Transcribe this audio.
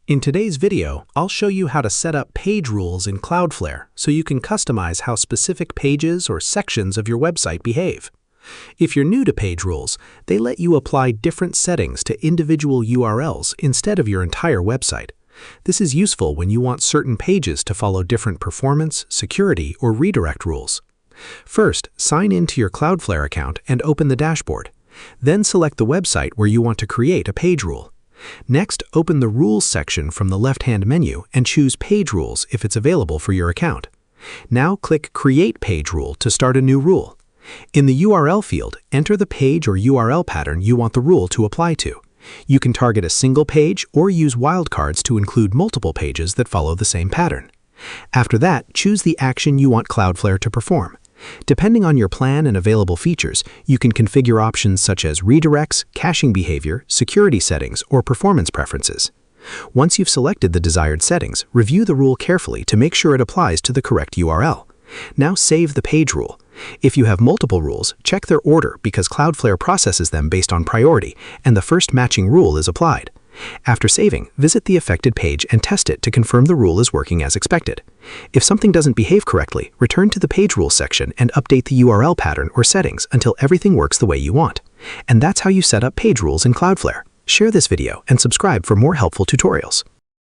In today's video, I'll show you how to set up page rules in Cloudflare so you can customize how specific pages or sections of your website behave. If you're new to page rules, they let you apply different settings to individual URLs instead of your entire website. This is useful when you want certain pages to follow different performance, security, or redirect rules. First, sign in to your Cloudflare account and open the dashboard. Then select the website where you want to create a page rule. Next, open the Rules section from the left-hand menu and choose Page Rules if it's available for your account. Now click Create Page Rule to start a new rule. In the URL field, enter the page or URL pattern you want the rule to apply to. You can target a single page or use wildcards to include multiple pages that follow the same pattern. After that, choose the action you want Cloudflare to perform. Depending on your plan and available features, you can configure options such as redirects, caching behavior, security settings, or performance preferences. Once you've selected the desired settings, review the rule carefully to make sure it applies to the correct URL. Now save the page rule. If you have multiple rules, check their order because Cloudflare processes them based on priority, and the first matching rule is applied. After saving, visit the affected page and test it to confirm the rule is working as expected. If something doesn't behave correctly, return to the Page Rules section and update the URL pattern or settings until everything works the way you want. And that's how you set up page rules in Cloudflare. Share this video and subscribe for more helpful tutorials.